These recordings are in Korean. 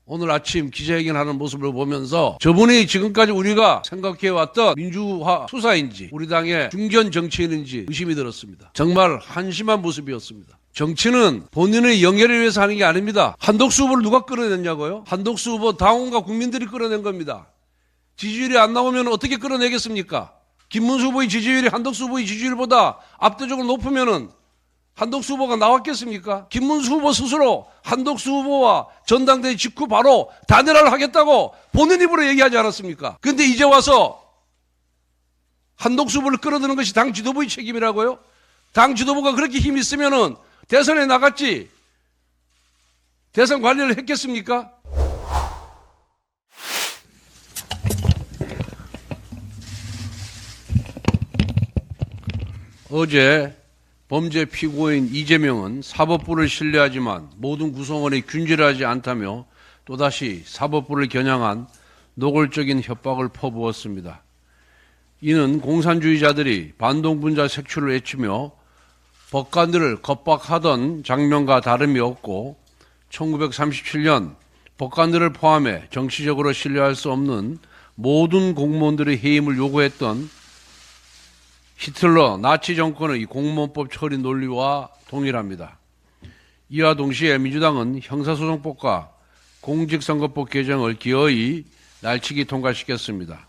오늘 아침 기자회견하는 모습을 보면서 저분이 지금까지 우리가 생각해왔던 민주화 수사인지 우리 당의 중견 정치인인지 의심이 들었습니다. 정말 한심한 모습이었습니다. 정치는 본인의 영예를 위해서 하는 게 아닙니다. 한덕수 후보를 누가 끌어냈냐고요? 한덕수 후보 당원과 국민들이 끌어낸 겁니다. 지지율이 안 나오면 어떻게 끌어내겠습니까? 김문수 후보의 지지율이 한덕수 후보의 지지율보다 압도적으로 높으면은 한덕수 후보가 나왔겠습니까? 김문수 후보 스스로 한덕수 후보와 전당대회 직후 바로 단일화를 하겠다고 본인 입으로 얘기하지 않았습니까? 근데 이제 와서 한덕수 후보를 끌어드는 것이 당 지도부의 책임이라고요? 당 지도부가 그렇게 힘이 있으면은 대선에 나갔지 대선 관리를 했겠습니까? 어제 범죄 피고인 이재명은 사법부를 신뢰하지만 모든 구성원이 균질하지 않다며 또다시 사법부를 겨냥한 노골적인 협박을 퍼부었습니다. 이는 공산주의자들이 반동분자 색출을 외치며 법관들을 겁박하던 장면과 다름이 없고 1937년 법관들을 포함해 정치적으로 신뢰할 수 없는 모든 공무원들의 해임을 요구했던 히틀러 나치 정권의 공무원법 처리 논리와 동일합니다. 이와 동시에 민주당은 형사소송법과 공직선거법 개정을 기어이 날치기 통과시켰습니다.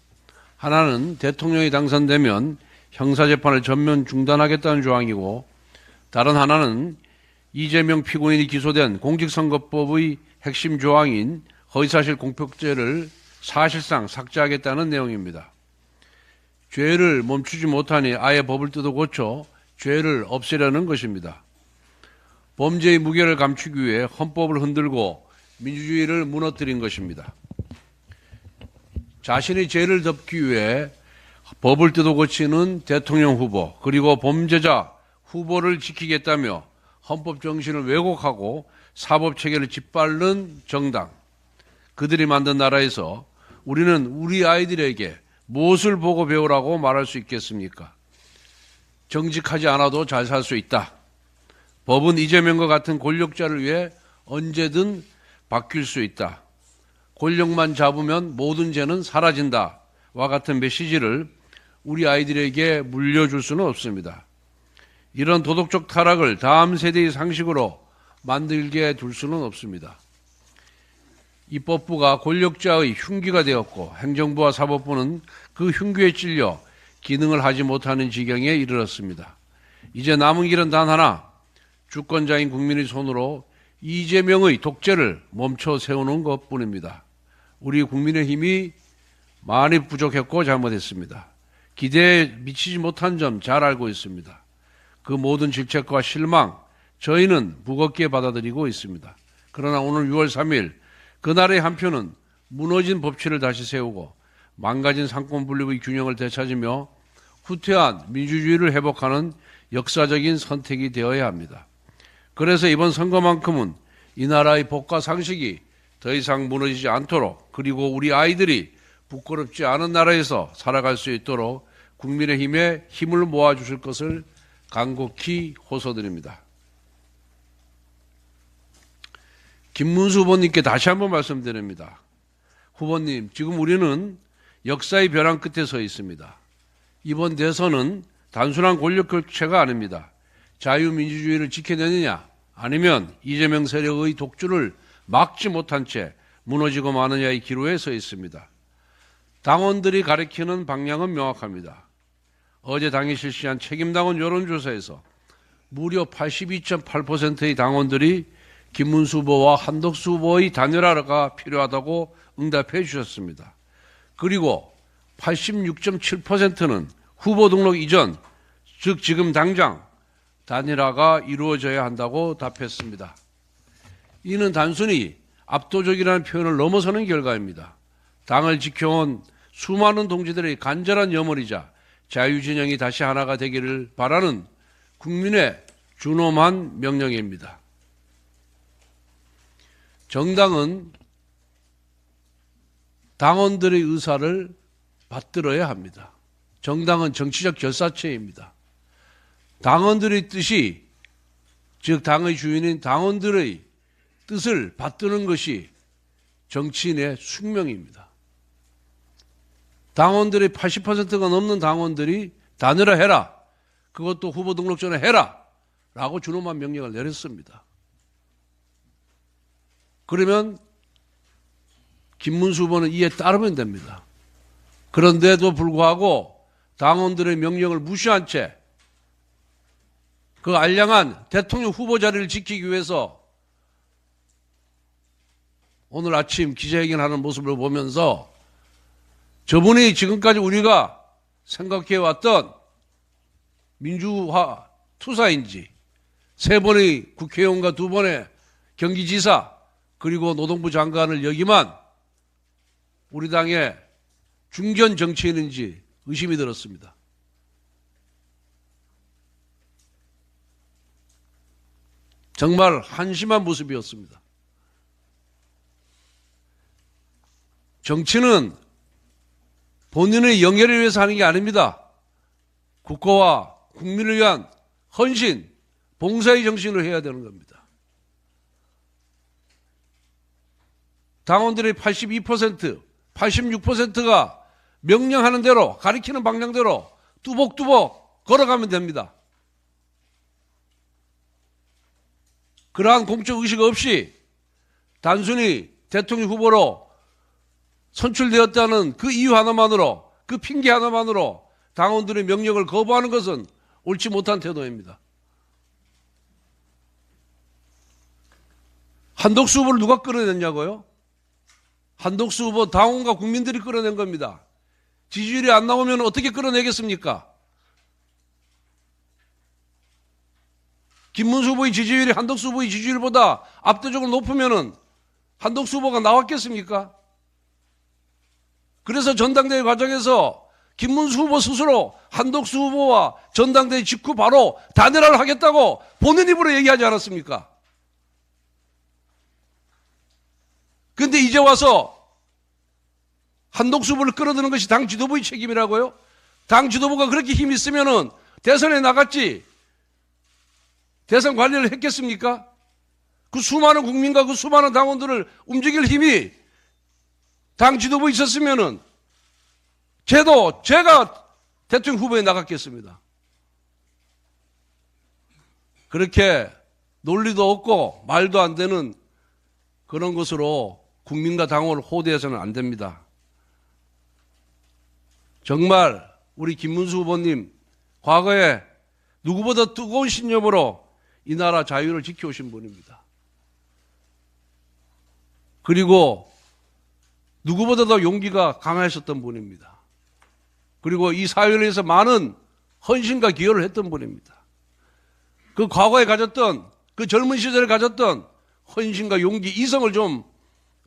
하나는 대통령이 당선되면 형사재판을 전면 중단하겠다는 조항이고 다른 하나는 이재명 피고인이 기소된 공직선거법의 핵심 조항인 허위사실 공표죄를 사실상 삭제하겠다는 내용입니다. 죄를 멈추지 못하니 아예 법을 뜯어 고쳐 죄를 없애려는 것입니다. 범죄의 무게를 감추기 위해 헌법을 흔들고 민주주의를 무너뜨린 것입니다. 자신의 죄를 덮기 위해 법을 뜯어 고치는 대통령 후보 그리고 범죄자 후보를 지키겠다며 헌법 정신을 왜곡하고 사법체계를 짓밟는 정당 그들이 만든 나라에서 우리는 우리 아이들에게 무엇을 보고 배우라고 말할 수 있겠습니까? 정직하지 않아도 잘 살 수 있다. 법은 이재명과 같은 권력자를 위해 언제든 바뀔 수 있다. 권력만 잡으면 모든 죄는 사라진다. 와 같은 메시지를 우리 아이들에게 물려줄 수는 없습니다. 이런 도덕적 타락을 다음 세대의 상식으로 만들게 둘 수는 없습니다. 입법부가 권력자의 흉기가 되었고 행정부와 사법부는 그 흉기에 찔려 기능을 하지 못하는 지경에 이르렀습니다. 이제 남은 길은 단 하나, 주권자인 국민의 손으로 이재명의 독재를 멈춰 세우는 것뿐입니다. 우리 국민의힘이 많이 부족했고 잘못했습니다. 기대에 미치지 못한 점 잘 알고 있습니다. 그 모든 질책과 실망, 저희는 무겁게 받아들이고 있습니다. 그러나 오늘 6월 3일 그날의 한 표는 무너진 법치를 다시 세우고 망가진 상권 분립의 균형을 되찾으며 후퇴한 민주주의를 회복하는 역사적인 선택이 되어야 합니다. 그래서 이번 선거만큼은 이 나라의 법과 상식이 더 이상 무너지지 않도록 그리고 우리 아이들이 부끄럽지 않은 나라에서 살아갈 수 있도록 국민의힘에 힘을 모아주실 것을 간곡히 호소드립니다. 김문수 후보님께 다시 한번 말씀드립니다. 후보님, 지금 우리는 역사의 벼랑 끝에 서 있습니다. 이번 대선은 단순한 권력 교체가 아닙니다. 자유민주주의를 지켜내느냐 아니면 이재명 세력의 독주를 막지 못한 채 무너지고 마느냐의 기로에 서 있습니다. 당원들이 가리키는 방향은 명확합니다. 어제 당이 실시한 책임당원 여론조사에서 무려 82.8%의 당원들이 김문수 후보와 한덕수 후보의 단일화가 필요하다고 응답해 주셨습니다. 그리고 86.7%는 후보 등록 이전, 즉 지금 당장 단일화가 이루어져야 한다고 답했습니다. 이는 단순히 압도적이라는 표현을 넘어서는 결과입니다. 당을 지켜온 수많은 동지들의 간절한 염원이자 자유진영이 다시 하나가 되기를 바라는 국민의 준엄한 명령입니다. 정당은 당원들의 의사를 받들어야 합니다. 정당은 정치적 결사체입니다. 당원들의 뜻이, 즉 당의 주인인 당원들의 뜻을 받드는 것이 정치인의 숙명입니다. 당원들의 80%가 넘는 당원들이 단일화해라. 그것도 후보 등록 전에 해라. 라고 준엄한 명령을 내렸습니다. 그러면 김문수 후보는 이에 따르면 됩니다. 그런데도 불구하고 당원들의 명령을 무시한 채 그 알량한 대통령 후보 자리를 지키기 위해서 오늘 아침 기자회견하는 모습을 보면서 저분이 지금까지 우리가 생각해왔던 민주화 투사인지 3번의 국회의원과 2번의 경기지사 그리고 노동부 장관을 역임한 우리 당의 중견 정치인인지 의심이 들었습니다. 정말 한심한 모습이었습니다. 정치는 본인의 영예를 위해서 하는 게 아닙니다. 국가와 국민을 위한 헌신, 봉사의 정신으로 해야 되는 겁니다. 당원들의 82%, 86%가 명령하는 대로, 가리키는 방향대로 뚜벅뚜벅 걸어가면 됩니다. 그러한 공적 의식 없이 단순히 대통령 후보로 선출되었다는 그 이유 하나만으로, 그 핑계 하나만으로 당원들의 명령을 거부하는 것은 옳지 못한 태도입니다. 한덕수 후보를 누가 끌어냈냐고요? 한덕수 후보 당원과 국민들이 끌어낸 겁니다. 지지율이 안 나오면 어떻게 끌어내겠습니까? 김문수 후보의 지지율이 한덕수 후보의 지지율보다 압도적으로 높으면은 한덕수 후보가 나왔겠습니까? 그래서 전당대회 과정에서 김문수 후보 스스로 한덕수 후보와 전당대회 직후 바로 단일화를 하겠다고 본인 입으로 얘기하지 않았습니까? 그런데 이제 와서 한덕수 후보를 끌어드는 것이 당 지도부의 책임이라고요? 당 지도부가 그렇게 힘이 있으면은 대선에 나갔지 대선 관리를 했겠습니까? 그 수많은 국민과 그 수많은 당원들을 움직일 힘이 당 지도부에 있었으면은 제가 대통령 후보에 나갔겠습니다. 그렇게 논리도 없고 말도 안 되는 그런 것으로 국민과 당원을 호대해서는 안 됩니다. 정말 우리 김문수 후보님 과거에 누구보다 뜨거운 신념으로 이 나라 자유를 지켜오신 분입니다. 그리고 누구보다 더 용기가 강하셨던 분입니다. 그리고 이 사회를 위해서 많은 헌신과 기여를 했던 분입니다. 그 과거에 가졌던, 그 젊은 시절에 가졌던 헌신과 용기, 이성을 좀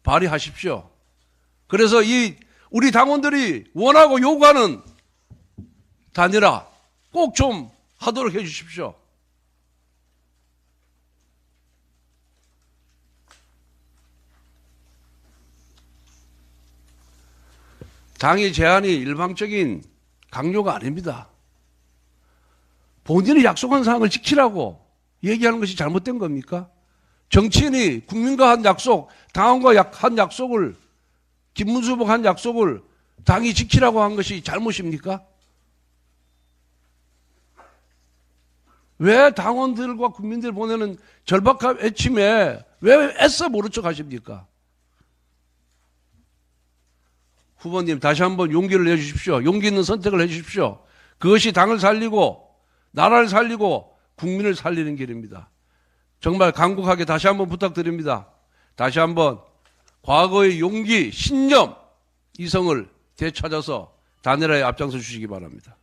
발휘하십시오. 그래서 우리 당원들이 원하고 요구하는 단일화 꼭 좀 하도록 해 주십시오. 당의 제안이 일방적인 강요가 아닙니다. 본인이 약속한 사항을 지키라고 얘기하는 것이 잘못된 겁니까? 정치인이 국민과 한 약속, 당원과 한 약속을, 김문수 후보가 한 약속을 당이 지키라고 한 것이 잘못입니까? 왜 당원들과 국민들 보내는 절박한 외침에 왜 애써 모른 척 하십니까? 후보님 다시 한번 용기를 내주십시오. 용기 있는 선택을 해주십시오. 그것이 당을 살리고 나라를 살리고 국민을 살리는 길입니다. 정말 간곡하게 다시 한번 부탁드립니다. 다시 한번 과거의 용기, 신념, 이성을 되찾아서 단일화에 앞장서 주시기 바랍니다.